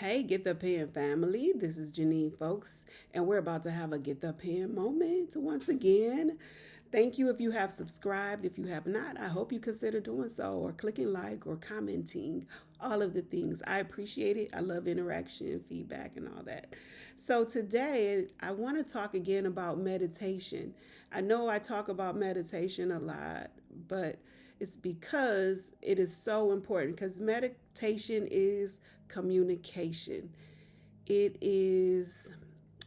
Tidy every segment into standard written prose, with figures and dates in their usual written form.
Hey, Get the Pen family. This is Janine, folks, and we're about to have a Get the Pen moment once again. Thank you if you have subscribed. If you have not, I hope you consider doing so or clicking like or commenting, all of the things. I appreciate it. I love interaction, feedback, and all that. So, today I want to talk again about meditation. I know I talk about meditation a lot, but it's because it is so important because meditation is communication. It is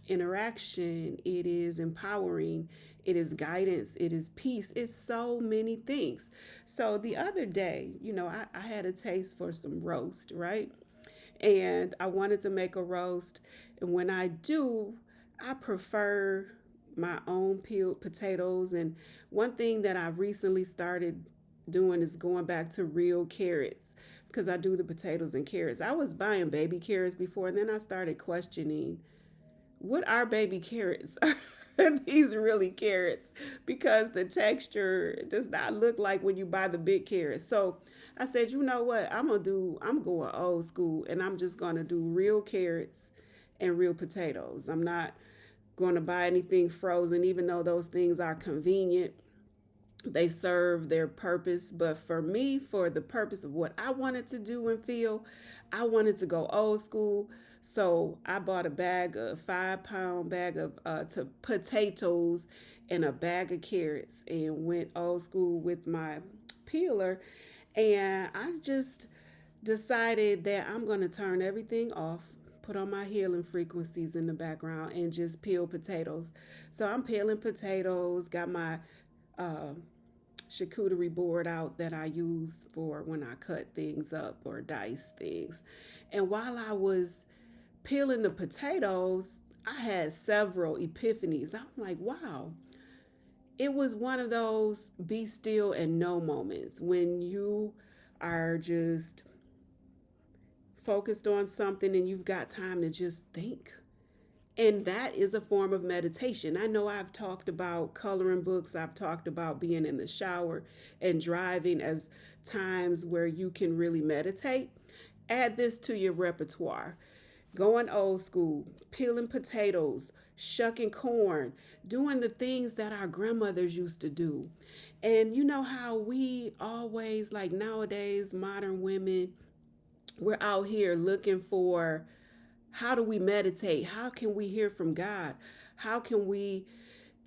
interaction. It is empowering. It is guidance. It is peace. It's so many things. So the other day, I had a taste for some roast, right? And I wanted to make a roast. And when I do, I prefer my own peeled potatoes. And one thing that I recently started doing is going back to real carrots because I do the potatoes and carrots. I was buying baby carrots before, and then I started questioning what are baby carrots? Are these really carrots? Because the texture does not look like when you buy the big carrots. So I said, you know what? I'm going old school and I'm just gonna do real carrots and real potatoes. I'm not going to buy anything frozen, even though those things are convenient. They serve their purpose, but for me, for the purpose of what I wanted to do and feel, I wanted to go old school. So I bought a bag of 5 pound bag of potatoes and a bag of carrots and went old school with my peeler. And I just decided that I'm going to turn everything off, put on my healing frequencies in the background, and just peel potatoes. So I'm peeling potatoes, got my uh, charcuterie board out that I use for when I cut things up or dice things. And while I was peeling the potatoes, I had several epiphanies. I'm like, wow, it was one of those be still and know moments when you are just focused on something and you've got time to just think. And that is a form of meditation. I know I've talked about coloring books, I've talked about being in the shower and driving as times where you can really meditate. Add this to your repertoire. Going old school, peeling potatoes, shucking corn, doing the things that our grandmothers used to do. And you know how we always, like nowadays, modern women, we're out here looking for how do we meditate? How can we hear from God? How can we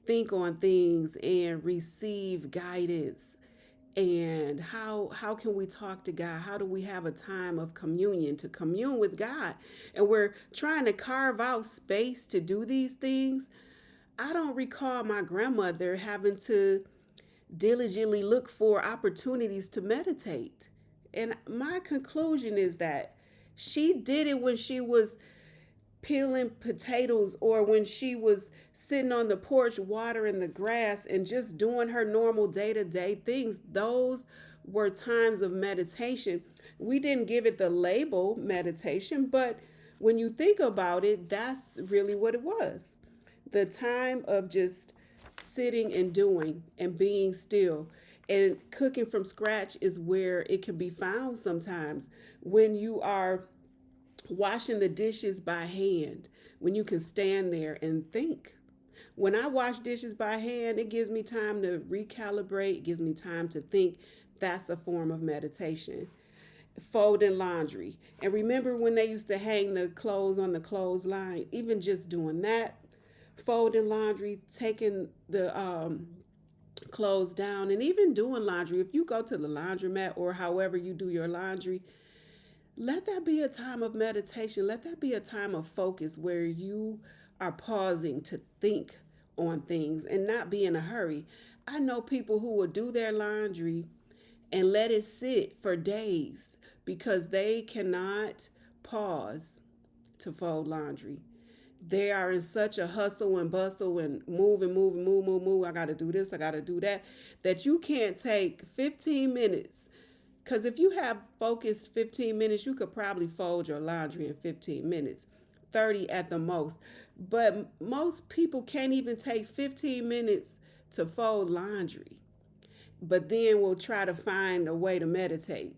think on things and receive guidance? And how can we talk to God? How do we have a time of communion to commune with God? And we're trying to carve out space to do these things. I don't recall my grandmother having to diligently look for opportunities to meditate. And my conclusion is that she did it when she was peeling potatoes or when she was sitting on the porch watering the grass and just doing her normal day-to-day things. Those were times of meditation. We didn't give it the label meditation, but when you think about it, that's really what it was. The time of just sitting and doing and being still. And cooking from scratch is where it can be found sometimes when you are washing the dishes by hand, when you can stand there and think. When I wash dishes by hand, it gives me time to recalibrate, it gives me time to think. That's a form of meditation. Folding laundry. And remember when they used to hang the clothes on the clothesline? Even just doing that, folding laundry, taking the clothes down, and even doing laundry. If you go to the laundromat or however you do your laundry, let that be a time of meditation. Let that be a time of focus where you are pausing to think on things and not be in a hurry. I know people who will do their laundry and let it sit for days because they cannot pause to fold laundry. They are in such a hustle and bustle and move and move and move, move, move. I got to do this, I got to do that, that you can't take 15 minutes. Because if you have focused 15 minutes, you could probably fold your laundry in 15 minutes, 30 at the most. But most people can't even take 15 minutes to fold laundry, but then we'll try to find a way to meditate.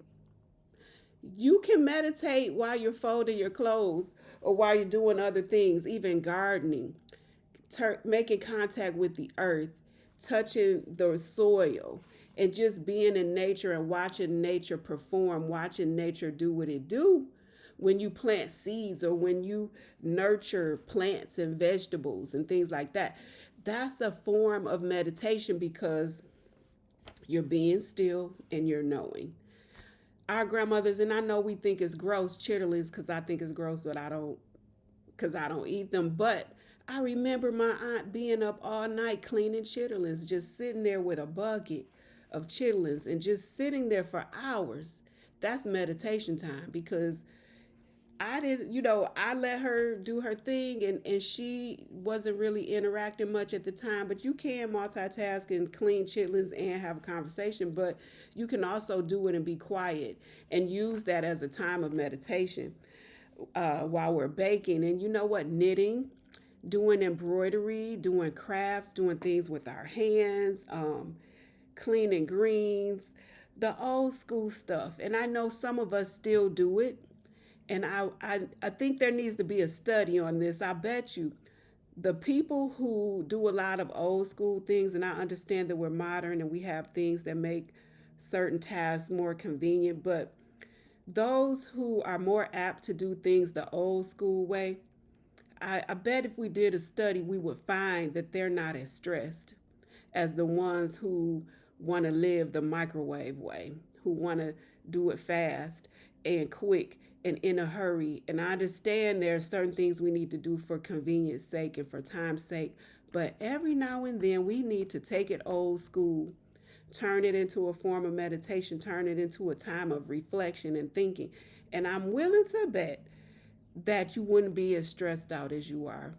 You can meditate while you're folding your clothes or while you're doing other things, even gardening, making contact with the earth, touching the soil, and just being in nature and watching nature perform, watching nature do what it do. When you plant seeds or when you nurture plants and vegetables and things like that, that's a form of meditation because you're being still and you're knowing. Our grandmothers, and I know we think it's gross, chitterlings, because I think it's gross, but I don't eat them. But I remember my aunt being up all night cleaning chitterlings, just sitting there with a bucket of chitterlings and just sitting there for hours. That's meditation time because I didn't, I let her do her thing and she wasn't really interacting much at the time. But you can multitask and clean chitlins and have a conversation, but you can also do it and be quiet and use that as a time of meditation while we're baking. And you know what? Knitting, doing embroidery, doing crafts, doing things with our hands, cleaning greens, the old school stuff. And I know some of us still do it, and I think there needs to be a study on this. I bet you the people who do a lot of old school things, and I understand that we're modern and we have things that make certain tasks more convenient, but those who are more apt to do things the old school way, I bet if we did a study, we would find that they're not as stressed as the ones who want to live the microwave way, who want to do it fast and quick and in a hurry. And I understand there are certain things we need to do for convenience sake and for time's sake, but every now and then we need to take it old school, turn it into a form of meditation, turn it into a time of reflection and thinking. And I'm willing to bet that you wouldn't be as stressed out as you are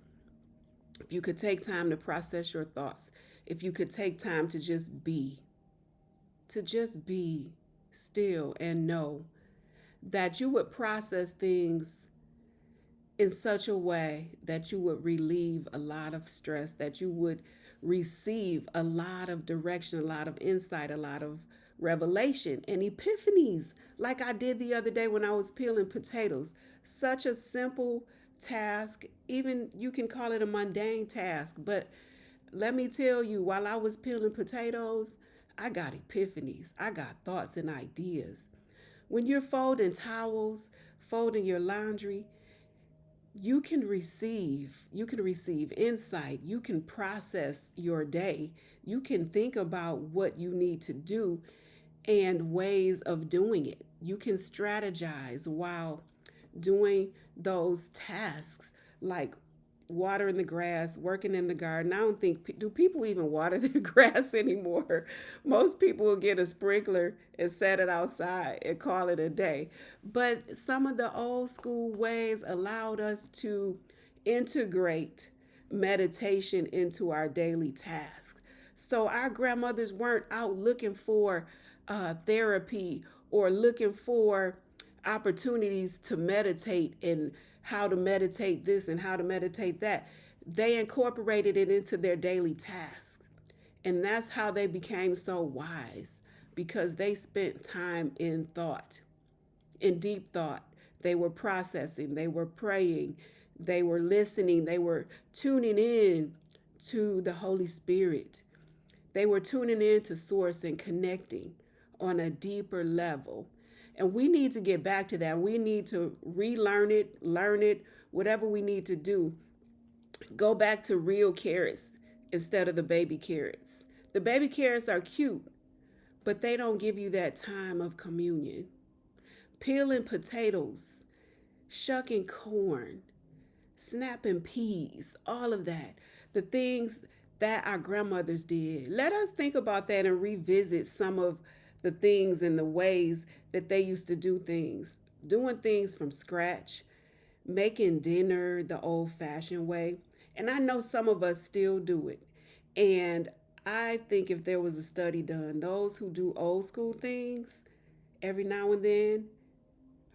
if you could take time to process your thoughts, if you could take time to just be still and know that you would process things in such a way that you would relieve a lot of stress, that you would receive a lot of direction, a lot of insight, a lot of revelation and epiphanies, like I did the other day when I was peeling potatoes. Such a simple task, even you can call it a mundane task, but let me tell you, while I was peeling potatoes, I got epiphanies. I got thoughts and ideas. When you're folding towels, folding your laundry, you can receive insight, you can process your day, you can think about what you need to do and ways of doing it. You can strategize while doing those tasks like watering the grass, working in the garden. I don't think do people even water their grass anymore. Most people will get a sprinkler and set it outside and call it a day. But some of the old school ways allowed us to integrate meditation into our daily tasks. So our grandmothers weren't out looking for therapy or looking for opportunities to meditate and how to meditate this and how to meditate that. They incorporated it into their daily tasks. And that's how they became so wise because they spent time in thought, in deep thought. They were processing, they were praying, they were listening, they were tuning in to the Holy Spirit. They were tuning in to Source and connecting on a deeper level. And we need to get back to that. We need to relearn it, learn it, whatever we need to do. Go back to real carrots instead of the baby carrots. The baby carrots are cute, but they don't give you that time of communion. Peeling potatoes, shucking corn, snapping peas, all of that. The things that our grandmothers did. Let us think about that and revisit some of the things and the ways that they used to do things. Doing things from scratch, making dinner the old fashioned way. And I know some of us still do it. And I think if there was a study done, those who do old school things every now and then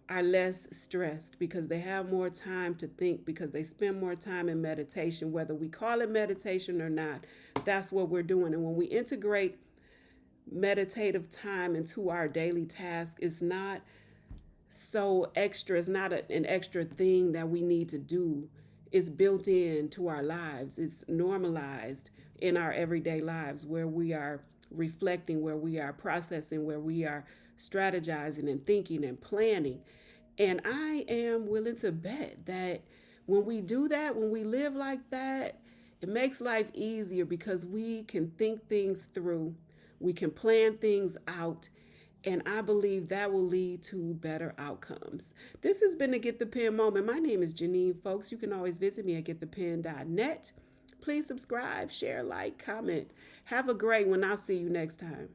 are less stressed because they have more time to think, because they spend more time in meditation, whether we call it meditation or not. That's what we're doing. And when we integrate meditative time into our daily task, it's not so extra. It's not an extra thing that we need to do. It's built into our lives. It's normalized in our everyday lives where we are reflecting, where we are processing, where we are strategizing and thinking and planning. And I am willing to bet that when we do that, when we live like that, it makes life easier because we can think things through, we can plan things out, and I believe that will lead to better outcomes. This has been the Get the Pen moment. My name is Janine, folks. You can always visit me at getthepen.net. Please subscribe, share, like, comment. Have a great one. I'll see you next time.